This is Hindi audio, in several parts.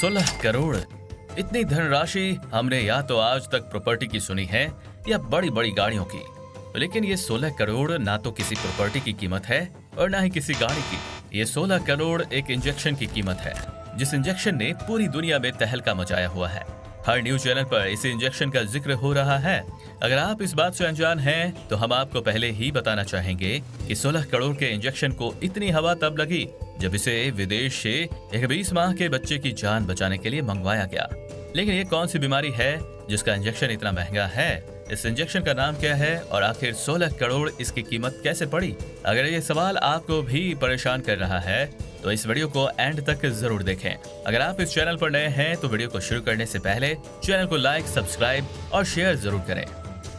16 करोड़। इतनी धनराशि हमने या तो आज तक प्रॉपर्टी की सुनी है या बड़ी बड़ी गाड़ियों की, लेकिन ये 16 करोड़ ना तो किसी प्रॉपर्टी की कीमत है और ना ही किसी गाड़ी की। ये 16 करोड़ एक इंजेक्शन की कीमत है, जिस इंजेक्शन ने पूरी दुनिया में तहलका मचाया हुआ है। हर न्यूज चैनल पर इस इंजेक्शन का जिक्र हो रहा है। अगर आप इस बात से अनजान हैं, तो हम आपको पहले ही बताना चाहेंगे कि 16 करोड़ के इंजेक्शन को इतनी हवा तब लगी जब इसे विदेश से एक 20 माह के बच्चे की जान बचाने के लिए मंगवाया गया। लेकिन ये कौन सी बीमारी है जिसका इंजेक्शन इतना महंगा है? इस इंजेक्शन का नाम क्या है और आखिर 16 करोड़ इसकी कीमत कैसे पड़ी? अगर ये सवाल आपको भी परेशान कर रहा है तो इस वीडियो को एंड तक जरूर देखें। अगर आप इस चैनल पर नए हैं तो वीडियो को शुरू करने से पहले चैनल को लाइक, सब्सक्राइब और शेयर जरूर करें।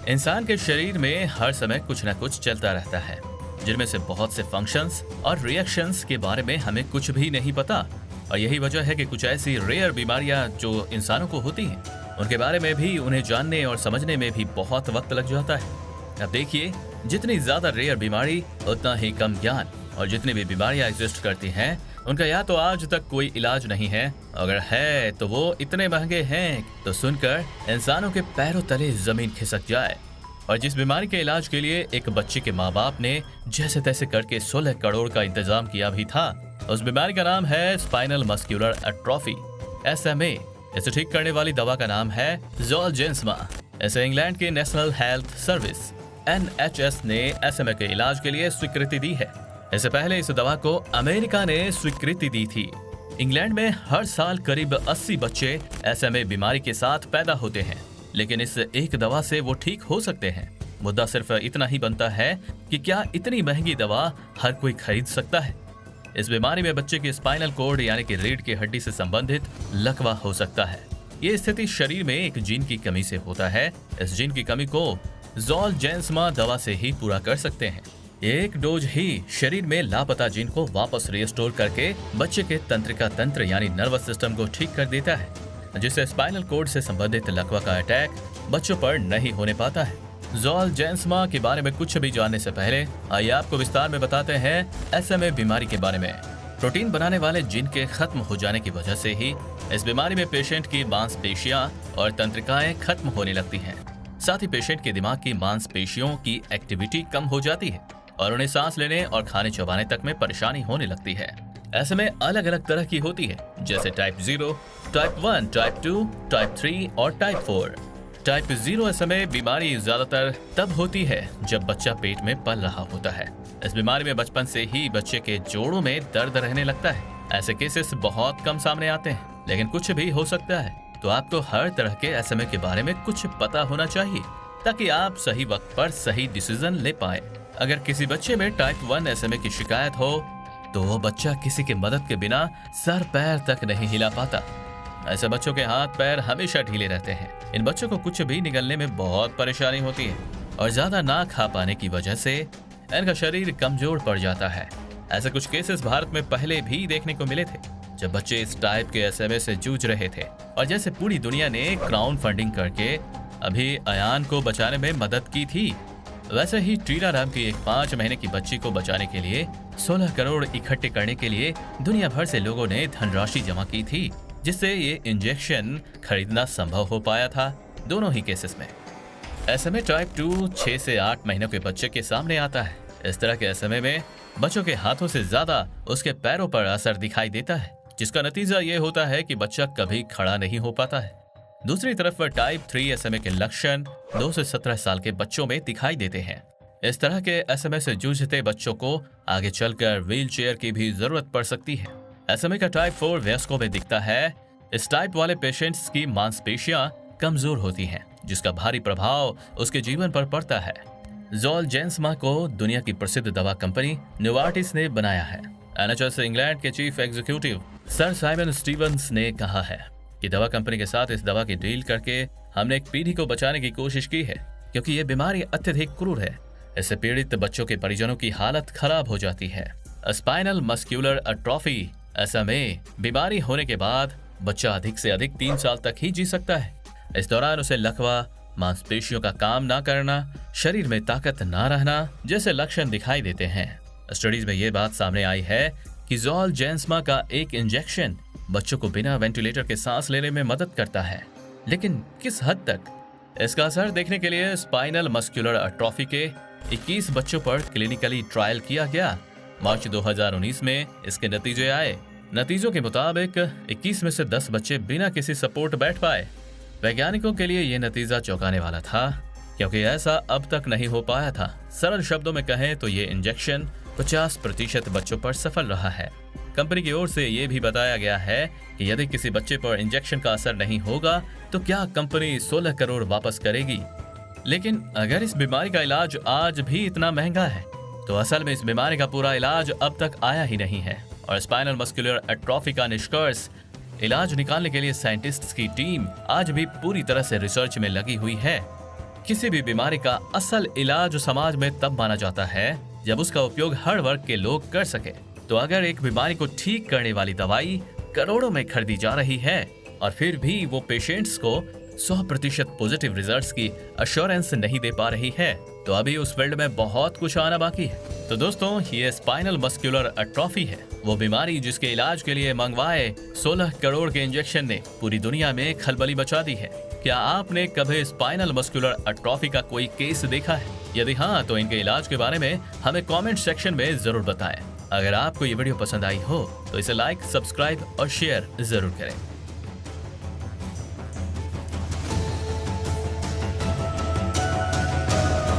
इंसान के शरीर में हर समय कुछ न कुछ चलता रहता है, जिनमें से बहुत से फंक्शंस और रिएक्शंस के बारे में हमें कुछ भी नहीं पता। और यही वजह है कि कुछ ऐसी रेयर बीमारियां जो इंसानों को होती हैं, उनके बारे में भी उन्हें जानने और समझने में भी बहुत वक्त लग जाता है। अब देखिए, जितनी ज्यादा रेयर बीमारी उतना ही कम ज्ञान, और जितनी भी बीमारियां एग्जिस्ट करती हैं उनका या तो आज तक कोई इलाज नहीं है, अगर है तो वो इतने महंगे हैं तो सुनकर इंसानों के पैरों तले जमीन खिसक जाए। और जिस बीमारी के इलाज के लिए एक बच्चे के माँ बाप ने जैसे तैसे करके 16 करोड़ का इंतजाम किया भी था, उस बीमारी का नाम है स्पाइनल मस्कुलर एट्रोफी, SMA। इसे ठीक करने वाली दवा का नाम है ज़ोलजेंसमा। इसे इंग्लैंड की नेशनल हेल्थ सर्विस NHS ने SMA के इलाज के लिए स्वीकृति दी है। इससे पहले इस दवा को अमेरिका ने स्वीकृति दी थी। इंग्लैंड में हर साल करीब 80 बच्चे SMA बीमारी के साथ पैदा होते हैं, लेकिन इस एक दवा से वो ठीक हो सकते हैं। मुद्दा सिर्फ इतना ही बनता है कि क्या इतनी महंगी दवा हर कोई खरीद सकता है? इस बीमारी में बच्चे की स्पाइनल कोड यानी कि रीढ़ की हड्डी से संबंधित लकवा हो सकता है। ये स्थिति शरीर में एक जीन की कमी से होता है। इस जीन की कमी को ज़ोलजेंसमा दवा से ही पूरा कर सकते हैं। एक डोज ही शरीर में लापता जीन को वापस रिस्टोर करके बच्चे के तंत्रिका तंत्र यानी नर्वस सिस्टम को ठीक कर देता है, जिससे स्पाइनल कोड से संबंधित लकवा का अटैक बच्चों पर नहीं होने पाता है। ज़ोलजेंसमा के बारे में कुछ भी जानने से पहले आइए आपको विस्तार में बताते हैं SMA बीमारी के बारे में। प्रोटीन बनाने वाले जीन के खत्म हो जाने की वजह से ही इस बीमारी में पेशेंट की मांसपेशियां और तंत्रिकाएं खत्म होने लगती हैं। साथ ही पेशेंट के दिमाग की मांसपेशियों की एक्टिविटी कम हो जाती है और उन्हें सांस लेने और खाने चबाने तक में परेशानी होने लगती है। SMA अलग अलग तरह की होती है, जैसे टाइप 0, टाइप 1, टाइप 2, टाइप 3 और टाइप 4। टाइप 0 SMA बीमारी ज्यादातर तब होती है जब बच्चा पेट में पल रहा होता है। इस बीमारी में बचपन से ही बच्चे के जोड़ों में दर्द रहने लगता है। ऐसे केसेस बहुत कम सामने आते हैं, लेकिन कुछ भी हो सकता है। तो आपको हर तरह के SMA के बारे में कुछ पता होना चाहिए, ताकि आप सही वक्त पर सही डिसीजन ले पाए। अगर किसी बच्चे में टाइप 1 SMA की शिकायत हो तो वो बच्चा किसी की मदद के बिना सर पैर तक नहीं हिला पाता। ऐसे बच्चों के हाथ पैर हमेशा ढीले रहते हैं। इन बच्चों को कुछ भी निगलने में बहुत परेशानी होती है और ज्यादा ना खा पाने की वजह से इनका शरीर कमजोर पड़ जाता है। ऐसे कुछ केसेस भारत में पहले भी देखने को मिले थे, जब बच्चे इस टाइप के SMA से जूझ रहे थे। और जैसे पूरी दुनिया ने क्राउड फंडिंग करके अभी अयान को बचाने में मदद की थी, वैसे ही टीना राम की एक 5 महीने की बच्ची को बचाने के लिए 16 करोड़ इकट्ठे करने के लिए दुनिया भर से लोगों ने धनराशि जमा की थी, जिससे ये इंजेक्शन खरीदना संभव हो पाया था। दोनों ही केसेस में SMA टाइप 2 6 से 8 महीनों के बच्चे के सामने आता है। इस तरह के SMA में बच्चों के हाथों से ज्यादा उसके पैरों पर असर दिखाई देता है, जिसका नतीजा ये होता है कि बच्चा कभी खड़ा नहीं हो पाता है। दूसरी तरफ टाइप 3 SMA के लक्षण 2 से 17 साल के बच्चों में दिखाई देते हैं। इस तरह के SMA से जूझते बच्चों को आगे चलकर व्हील चेयर की भी जरूरत पड़ सकती है। SMA का टाइप 4 वयस्कों में दिखता है। इस टाइप वाले पेशेंट्स की मांसपेशियां कमजोर होती हैं, जिसका भारी प्रभाव उसके जीवन पर पड़ता है। ज़ोलजेंसमा को दुनिया की प्रसिद्ध दवा कंपनी नोवार्टिस ने बनाया है। NHS इंग्लैंड के chief executive Sir Simon Stevens ने कहा है कि दवा कंपनी के साथ इस दवा की डील करके हमने एक पीढ़ी को बचाने की कोशिश की है, क्योंकि ये बीमारी अत्यधिक क्रूर है। इससे पीड़ित बच्चों के परिजनों की हालत खराब हो जाती है। स्पाइनल मस्कुलर एट्रोफी SMA बीमारी होने के बाद बच्चा अधिक से अधिक 3 साल तक ही जी सकता है। इस दौरान उसे लकवा, मांसपेशियों का काम ना करना, शरीर में ताकत ना रहना जैसे लक्षण दिखाई देते हैं। स्टडीज में ये बात सामने आई है कि ज़ोलजेंसमा का एक इंजेक्शन बच्चों को बिना वेंटिलेटर के सांस लेने में मदद करता है, लेकिन किस हद तक? इसका असर देखने के लिए स्पाइनल मस्कुलर एट्रोफी के 21 बच्चों पर क्लिनिकली ट्रायल किया गया। मार्च 2019 में इसके नतीजे आए। नतीजों के मुताबिक 21 में से 10 बच्चे बिना किसी सपोर्ट बैठ पाए। वैज्ञानिकों के लिए यह नतीजा चौंकाने वाला था, क्योंकि ऐसा अब तक नहीं हो पाया था। सरल शब्दों में कहें तो ये इंजेक्शन 50% बच्चों पर सफल रहा है। कंपनी की ओर से यह भी बताया गया है कि यदि किसी बच्चे पर इंजेक्शन का असर नहीं होगा तो क्या कंपनी 16 करोड़ वापस करेगी। लेकिन अगर इस बीमारी का इलाज आज भी इतना महंगा है तो असल में इस बीमारी का पूरा इलाज अब तक आया ही नहीं है। और स्पाइनल मस्कुलर एट्रोफी का निष्कर्ष, इलाज निकालने के लिए साइंटिस्ट्स की टीम आज भी पूरी तरह से रिसर्च में लगी हुई है। किसी भी बीमारी का असल इलाज समाज में तब माना जाता है जब उसका उपयोग हर वर्ग के लोग कर सके। तो अगर एक बीमारी को ठीक करने वाली दवाई करोड़ों में खरीदी जा रही है और फिर भी वो पेशेंट्स को 100% पॉजिटिव रिजल्ट्स की अश्योरेंस नहीं दे पा रही है, तो अभी उस फील्ड में बहुत कुछ आना बाकी है। तो दोस्तों, ये स्पाइनल मस्कुलर एट्रोफी है, वो बीमारी जिसके इलाज के लिए मंगवाए 16 करोड़ के इंजेक्शन ने पूरी दुनिया में खलबली मचा दी है। क्या आपने कभी स्पाइनल मस्कुलर एट्रोफी का कोई केस देखा है? यदि हाँ, तो इनके इलाज के बारे में हमें कमेंट सेक्शन में जरूर बताएं। अगर आपको ये वीडियो पसंद आई हो तो इसे लाइक, सब्सक्राइब और शेयर जरूर करें।